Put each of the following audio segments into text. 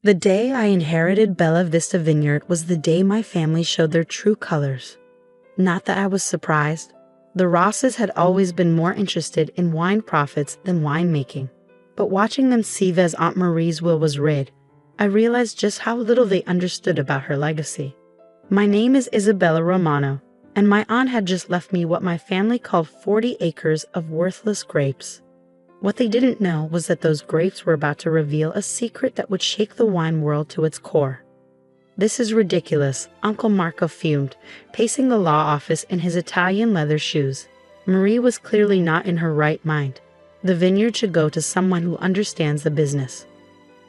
The day I inherited Bella Vista Vineyard was the day my family showed their true colors. Not that I was surprised. The Rosses had always been more interested in wine profits than winemaking. But watching them see as Aunt Marie's will was read, I realized just how little they understood about her legacy. My name is Isabella Romano, and my aunt had just left me what my family called 40 acres of worthless grapes. What they didn't know was that those grapes were about to reveal a secret that would shake the wine world to its core. "This is ridiculous," Uncle Marco fumed, pacing the law office in his Italian leather shoes. Marie was clearly not in her right mind. The vineyard should go to someone who understands the business.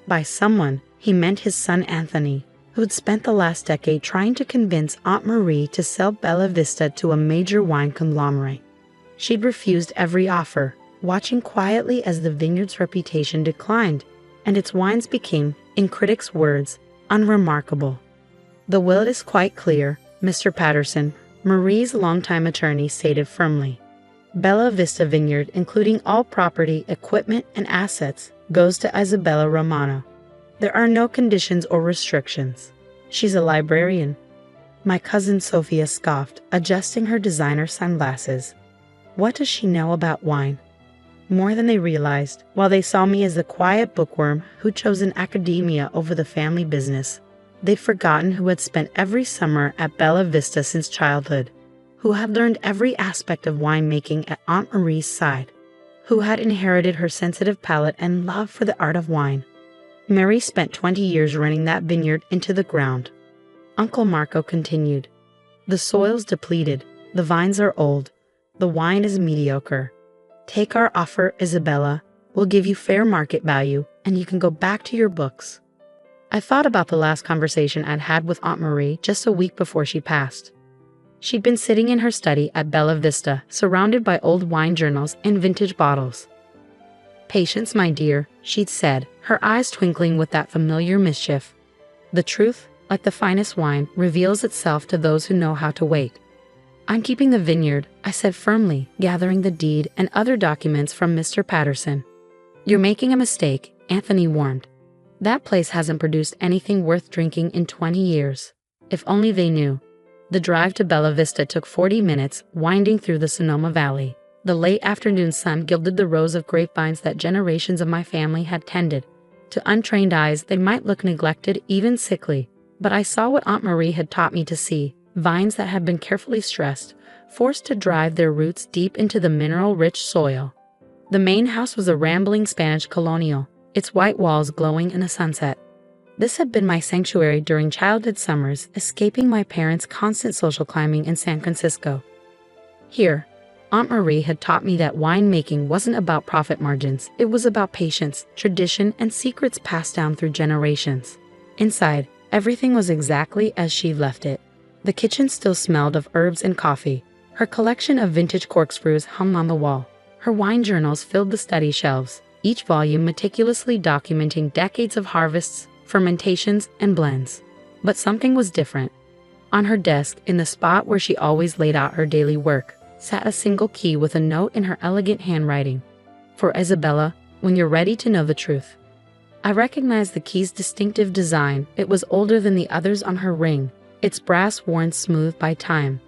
By someone, he meant his son Anthony, who had spent the last decade trying to convince Aunt Marie to sell Bella Vista to a major wine conglomerate. She'd refused every offer, watching quietly as the vineyard's reputation declined, and its wines became, in critics' words, unremarkable. "The will is quite clear, Mr. Patterson," Marie's longtime attorney stated firmly. "Bella Vista Vineyard, including all property, equipment, and assets, goes to Isabella Romano. There are no conditions or restrictions. She's a librarian." My cousin Sophia scoffed, adjusting her designer sunglasses. What does she know about wine? More than they realized. While they saw me as the quiet bookworm who chose an academia over the family business, they'd forgotten who had spent every summer at Bella Vista since childhood, who had learned every aspect of winemaking at Aunt Marie's side, who had inherited her sensitive palate and love for the art of wine. Mary spent 20 years running that vineyard into the ground. Uncle Marco continued. "The soil's depleted, the vines are old, the wine is mediocre. Take our offer, Isabella. We'll give you fair market value, and you can go back to your books." I thought about the last conversation I'd had with Aunt Marie just a week before she passed. She'd been sitting in her study at Bella Vista, surrounded by old wine journals and vintage bottles. "Patience, my dear," she'd said, her eyes twinkling with that familiar mischief. "The truth, like the finest wine, reveals itself to those who know how to wait." "I'm keeping the vineyard," I said firmly, gathering the deed and other documents from Mr. Patterson. "You're making a mistake," Anthony warned. "That place hasn't produced anything worth drinking in 20 years. If only they knew." The drive to Bella Vista took 40 minutes, winding through the Sonoma Valley. The late afternoon sun gilded the rows of grapevines that generations of my family had tended. To untrained eyes, they might look neglected, even sickly, but I saw what Aunt Marie had taught me to see. Vines that had been carefully stressed, forced to drive their roots deep into the mineral-rich soil. The main house was a rambling Spanish colonial, its white walls glowing in the sunset. This had been my sanctuary during childhood summers, escaping my parents' constant social climbing in San Francisco. Here, Aunt Marie had taught me that winemaking wasn't about profit margins, it was about patience, tradition, and secrets passed down through generations. Inside, everything was exactly as she left it. The kitchen still smelled of herbs and coffee. Her collection of vintage corkscrews hung on the wall. Her wine journals filled the study shelves, each volume meticulously documenting decades of harvests, fermentations, and blends. But something was different. On her desk, in the spot where she always laid out her daily work, sat a single key with a note in her elegant handwriting. "For Isabella, when you're ready to know the truth." I recognized the key's distinctive design. It was older than the others on her ring, its brass worn smooth by time.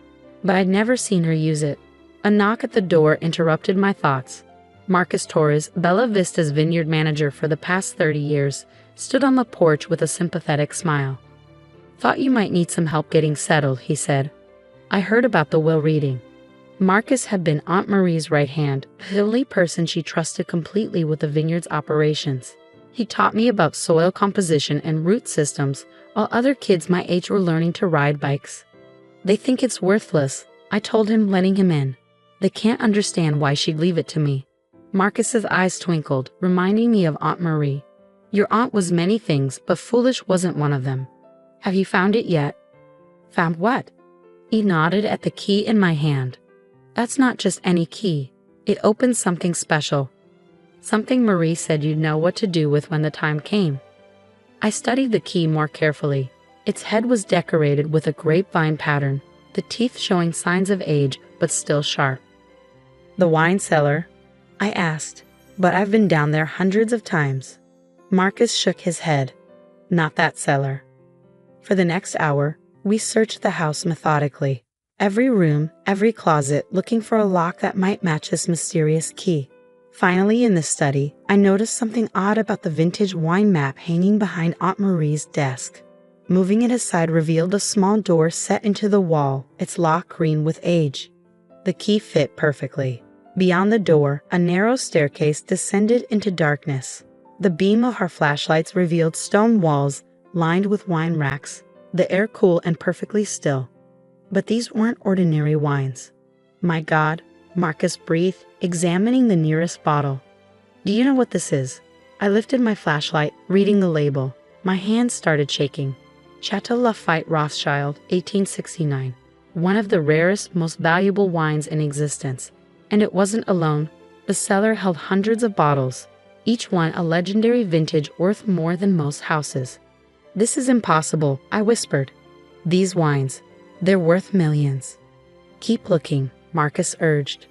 But I'd never seen her use it. A knock at the door interrupted my thoughts. Marcus Torres, Bella Vista's vineyard manager for the past 30 years, stood on the porch with a sympathetic smile. "Thought you might need some help getting settled," he said. I heard about the will reading. Marcus had been Aunt Marie's right hand, the only person she trusted completely with the vineyard's operations. He taught me about soil composition and root systems, while other kids my age were learning to ride bikes. "They think it's worthless," I told him, letting him in. "They can't understand why she'd leave it to me." Marcus's eyes twinkled, reminding me of Aunt Marie. "Your aunt was many things, but foolish wasn't one of them. Have you found it yet?" "Found what?" He nodded at the key in my hand. "That's not just any key. It opens something special. Something Marie said you'd know what to do with when the time came." I studied the key more carefully. Its head was decorated with a grapevine pattern, the teeth showing signs of age but still sharp. "The wine cellar?" I asked, "but I've been down there hundreds of times." Marcus shook his head. not that cellar. For the next hour, we searched the house methodically. Every room, every closet, looking for a lock that might match this mysterious key. Finally, in the study, I noticed something odd about the vintage wine map hanging behind Aunt Marie's desk. Moving it aside revealed a small door set into the wall, its lock green with age. The key fit perfectly. Beyond the door, a narrow staircase descended into darkness. The beam of our flashlights revealed stone walls lined with wine racks, the air cool and perfectly still. But these weren't ordinary wines. My God, Marcus breathed, examining the nearest bottle. Do you know what this is? I lifted my flashlight, reading the label. My hands started shaking. Chateau Lafite Rothschild, 1869. One of the rarest, most valuable wines in existence. And it wasn't alone. The cellar held hundreds of bottles, each one a legendary vintage worth more than most houses. This is impossible, I whispered. These wines, they're worth millions. Keep looking, Marcus urged.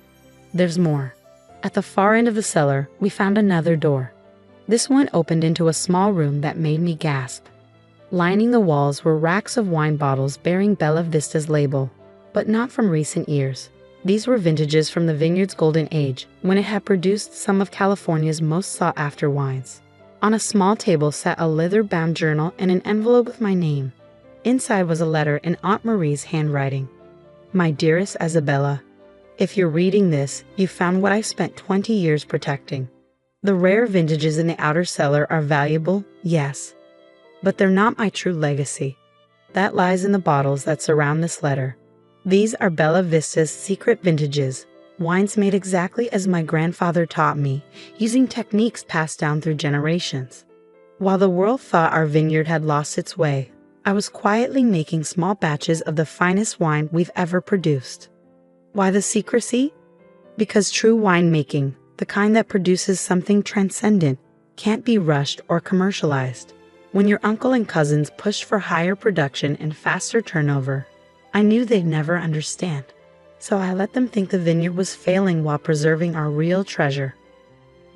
There's more. At the far end of the cellar, we found another door. This one opened into a small room that made me gasp. Lining the walls were racks of wine bottles bearing Bella Vista's label, but not from recent years. These were vintages from the vineyard's golden age, when it had produced some of California's most sought-after wines. On a small table sat a leather-bound journal and an envelope with my name. Inside was a letter in Aunt Marie's handwriting. My dearest Isabella, if you're reading this, you found what I spent 20 years protecting. The rare vintages in the outer cellar are valuable, yes, but they're not my true legacy. That lies in the bottles that surround this letter. These are Bella Vista's secret vintages, wines made exactly as my grandfather taught me, using techniques passed down through generations. While the world thought our vineyard had lost its way, I was quietly making small batches of the finest wine we've ever produced. Why the secrecy? Because true winemaking, the kind that produces something transcendent, can't be rushed or commercialized. When your uncle and cousins pushed for higher production and faster turnover, I knew they'd never understand. So I let them think the vineyard was failing while preserving our real treasure.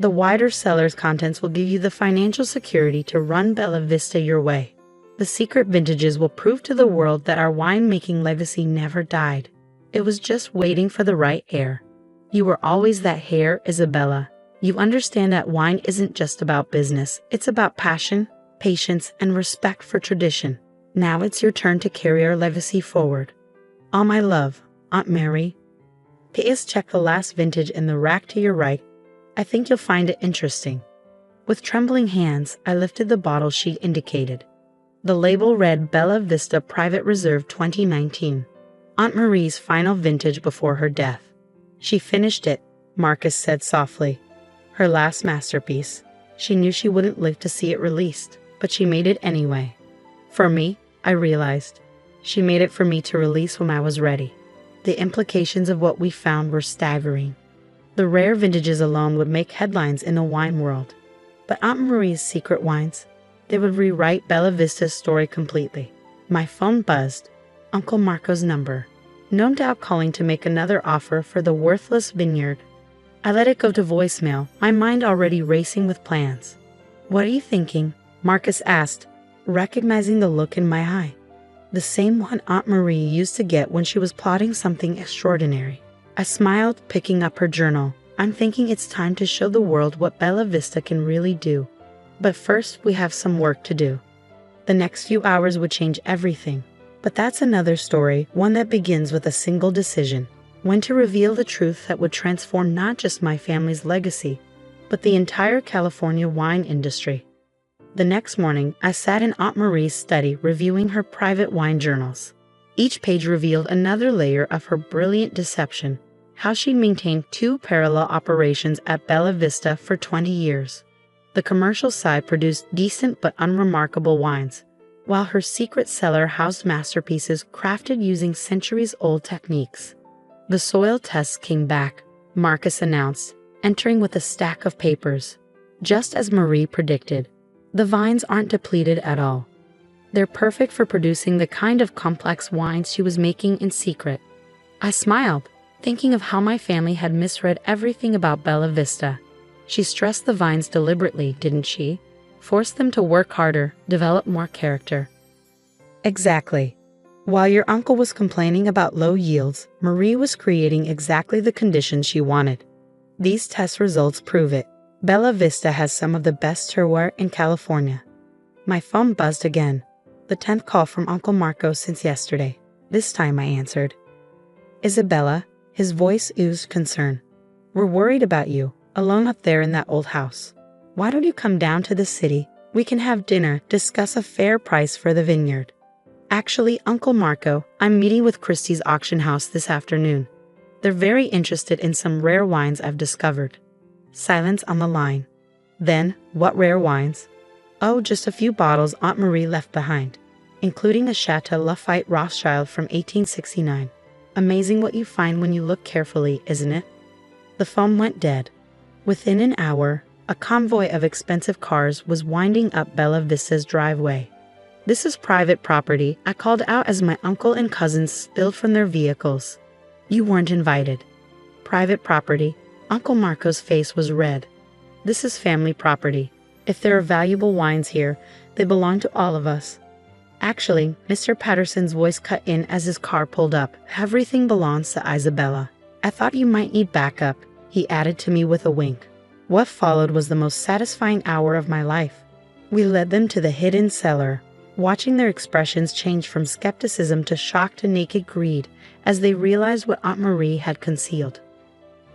The wider cellar's contents will give you the financial security to run Bella Vista your way. The secret vintages will prove to the world that our winemaking legacy never died. It was just waiting for the right heir. You were always that heir, Isabella. You understand that wine isn't just about business. It's about passion, patience, and respect for tradition. Now it's your turn to carry our legacy forward. All my love, Aunt Mary. P.S. Check the last vintage in the rack to your right. I think you'll find it interesting. With trembling hands, I lifted the bottle she indicated. The label read Bella Vista Private Reserve 2019. Aunt Marie's final vintage before her death. She finished it, Marcus said softly. Her last masterpiece. She knew she wouldn't live to see it released, but she made it anyway. For me, I realized. She made it for me to release when I was ready. The implications of what we found were staggering. The rare vintages alone would make headlines in the wine world. But Aunt Marie's secret wines, they would rewrite Bella Vista's story completely. My phone buzzed. Uncle Marco's number. No doubt calling to make another offer for the worthless vineyard. I let it go to voicemail, my mind already racing with plans. What are you thinking? Marcus asked, recognizing the look in my eye. The same one Aunt Marie used to get when she was plotting something extraordinary. I smiled, picking up her journal. I'm thinking it's time to show the world what Bella Vista can really do. But first, we have some work to do. The next few hours would change everything. But that's another story, one that begins with a single decision. When to reveal the truth that would transform not just my family's legacy, but the entire California wine industry. The next morning, I sat in Aunt Marie's study reviewing her private wine journals. Each page revealed another layer of her brilliant deception, how she maintained two parallel operations at Bella Vista for 20 years. The commercial side produced decent but unremarkable wines, while her secret cellar housed masterpieces crafted using centuries-old techniques. The soil tests came back, Marcus announced, entering with a stack of papers. Just as Marie predicted, the vines aren't depleted at all. They're perfect for producing the kind of complex wines she was making in secret. I smiled, thinking of how my family had misread everything about Bella Vista. She stressed the vines deliberately, didn't she? Force them to work harder, develop more character. Exactly. While your uncle was complaining about low yields, Marie was creating exactly the conditions she wanted. These test results prove it. Bella Vista has some of the best terroir in California. My phone buzzed again. The 10th call from Uncle Marco since yesterday. This time I answered. Isabella, his voice oozed concern. We're worried about you, alone up there in that old house. Why don't you come down to the city? We can have dinner, discuss a fair price for the vineyard. Actually, Uncle Marco, I'm meeting with Christie's auction house this afternoon. They're very interested in some rare wines I've discovered. Silence on the line. Then, what rare wines? Oh, just a few bottles Aunt Marie left behind, including a Chateau Lafite Rothschild from 1869. Amazing what you find when you look carefully, isn't it? The phone went dead. Within an hour, a convoy of expensive cars was winding up Bella Vista's driveway. This is private property, I called out as my uncle and cousins spilled from their vehicles. You weren't invited. Private property. Uncle Marco's face was red. This is family property. If there are valuable wines here, they belong to all of us. Actually, Mr. Patterson's voice cut in as his car pulled up. Everything belongs to Isabella. I thought you might need backup, he added to me with a wink. What followed was the most satisfying hour of my life. We led them to the hidden cellar, watching their expressions change from skepticism to shock to naked greed as they realized what Aunt Marie had concealed.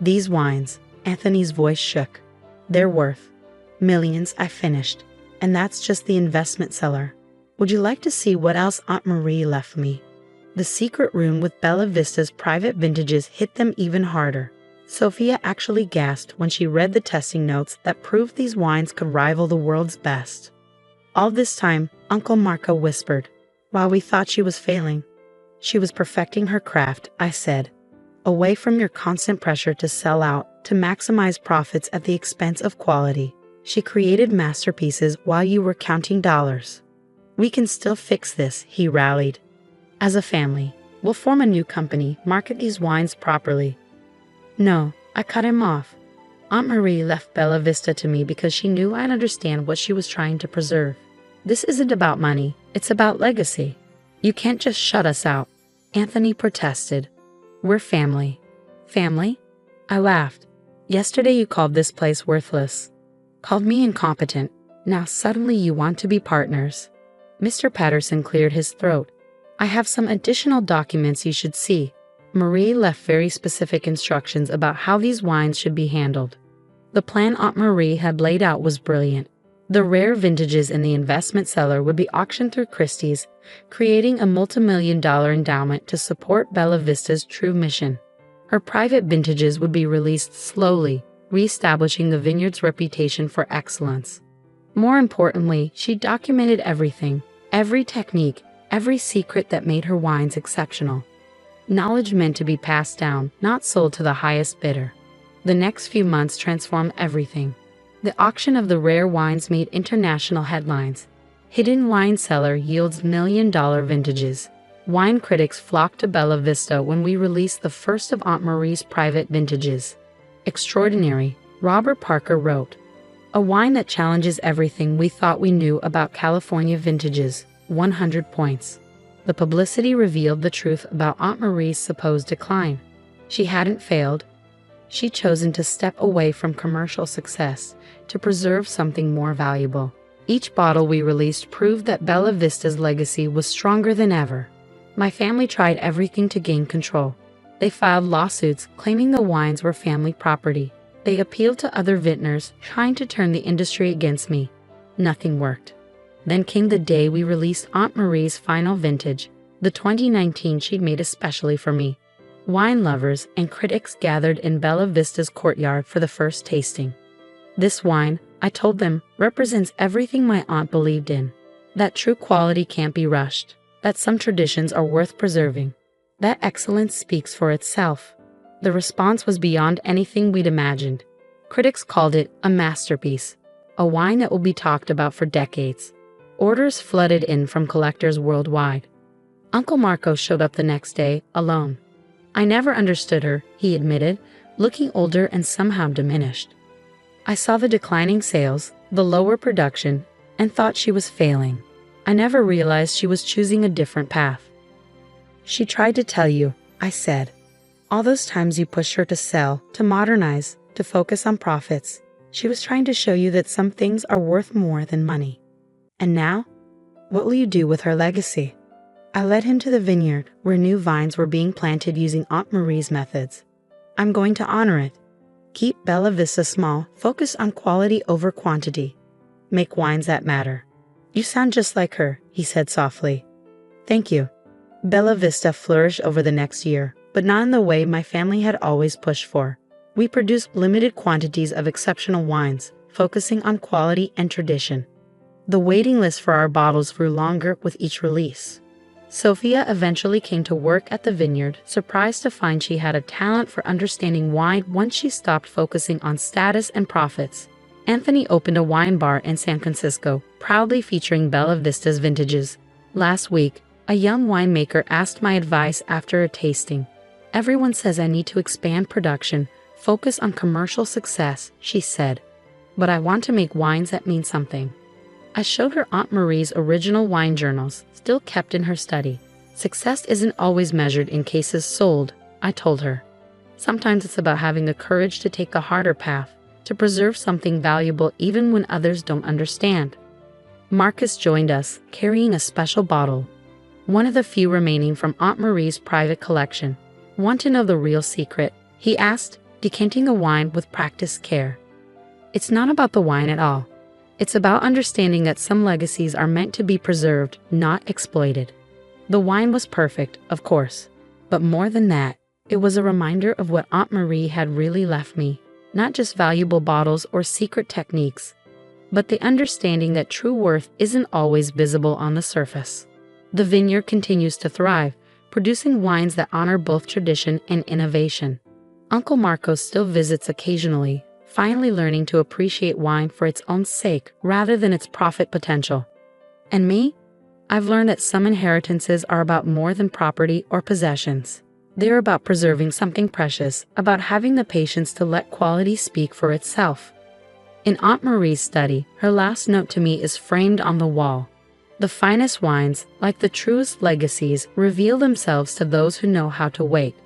These wines, Anthony's voice shook. They're worth millions, I finished. And that's just the investment cellar. Would you like to see what else Aunt Marie left me? The secret room with Bella Vista's private vintages hit them even harder. Sophia actually gasped when she read the testing notes that proved these wines could rival the world's best. All this time, Uncle Marco whispered, while we thought she was failing. She was perfecting her craft, I said. Away from your constant pressure to sell out, to maximize profits at the expense of quality. She created masterpieces while you were counting dollars. We can still fix this, he rallied. As a family, we'll form a new company, market these wines properly. No, I cut him off. Aunt Marie left Bella Vista to me because she knew I'd understand what she was trying to preserve. This isn't about money, it's about legacy. You can't just shut us out. Anthony protested. We're family. Family? I laughed. Yesterday you called this place worthless. Called me incompetent. Now suddenly you want to be partners. Mr. Patterson cleared his throat. I have some additional documents you should see. Marie left very specific instructions about how these wines should be handled. The plan Aunt Marie had laid out was brilliant. The rare vintages in the investment cellar would be auctioned through Christie's, creating a multi-million-dollar endowment to support Bella Vista's true mission. Her private vintages would be released slowly, re-establishing the vineyard's reputation for excellence. More importantly, she documented everything, every technique, every secret that made her wines exceptional. Knowledge meant to be passed down, not sold to the highest bidder. The next few months transformed everything. The auction of the rare wines made international headlines. Hidden wine cellar yields million-dollar vintages. Wine critics flocked to Bella Vista when we released the first of Aunt Marie's private vintages. Extraordinary, Robert Parker wrote. A wine that challenges everything we thought we knew about California vintages, 100 points. The publicity revealed the truth about Aunt Marie's supposed decline. She hadn't failed. She'd chosen to step away from commercial success to preserve something more valuable. Each bottle we released proved that Bella Vista's legacy was stronger than ever. My family tried everything to gain control. They filed lawsuits claiming the wines were family property. They appealed to other vintners, trying to turn the industry against me. Nothing worked. Then came the day we released Aunt Marie's final vintage, the 2019 she'd made especially for me. Wine lovers and critics gathered in Bella Vista's courtyard for the first tasting. This wine, I told them, represents everything my aunt believed in. That true quality can't be rushed. That some traditions are worth preserving. That excellence speaks for itself. The response was beyond anything we'd imagined. Critics called it a masterpiece, a wine that will be talked about for decades. Orders flooded in from collectors worldwide. Uncle Marco showed up the next day, alone. I never understood her, he admitted, looking older and somehow diminished. I saw the declining sales, the lower production, and thought she was failing. I never realized she was choosing a different path. She tried to tell you, I said. All those times you pushed her to sell, to modernize, to focus on profits. She was trying to show you that some things are worth more than money. And now? What will you do with her legacy? I led him to the vineyard, where new vines were being planted using Aunt Marie's methods. I'm going to honor it. Keep Bella Vista small, focus on quality over quantity. Make wines that matter. You sound just like her, he said softly. Thank you. Bella Vista flourished over the next year, but not in the way my family had always pushed for. We produced limited quantities of exceptional wines, focusing on quality and tradition. The waiting list for our bottles grew longer with each release. Sophia eventually came to work at the vineyard, surprised to find she had a talent for understanding wine once she stopped focusing on status and profits. Anthony opened a wine bar in San Francisco, proudly featuring Bella Vista's vintages. Last week, a young winemaker asked my advice after a tasting. Everyone says I need to expand production, focus on commercial success, she said. But I want to make wines that mean something. I showed her Aunt Marie's original wine journals, still kept in her study. Success isn't always measured in cases sold, I told her. Sometimes it's about having the courage to take the harder path, to preserve something valuable even when others don't understand. Marcus joined us, carrying a special bottle. One of the few remaining from Aunt Marie's private collection. Want to know the real secret? He asked, decanting the wine with practiced care. It's not about the wine at all. It's about understanding that some legacies are meant to be preserved, not exploited. The wine was perfect, of course. But more than that, it was a reminder of what Aunt Marie had really left me. Not just valuable bottles or secret techniques, but the understanding that true worth isn't always visible on the surface. The vineyard continues to thrive, producing wines that honor both tradition and innovation. Uncle Marcos still visits occasionally, finally learning to appreciate wine for its own sake rather than its profit potential. And me? I've learned that some inheritances are about more than property or possessions. They're about preserving something precious, about having the patience to let quality speak for itself. In Aunt Marie's study, her last note to me is framed on the wall. The finest wines, like the truest legacies, reveal themselves to those who know how to wait.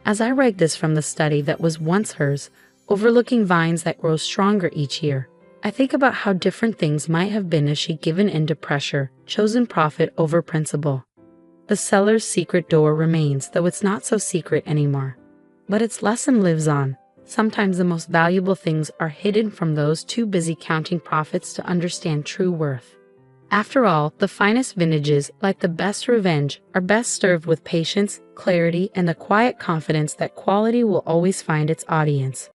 As I read this from the study that was once hers, overlooking vines that grow stronger each year, I think about how different things might have been if she'd given in to pressure, chosen profit over principle. The cellar's secret door remains, though it's not so secret anymore. But its lesson lives on. Sometimes the most valuable things are hidden from those too busy counting profits to understand true worth. After all, the finest vintages, like the best revenge, are best served with patience, clarity, and the quiet confidence that quality will always find its audience.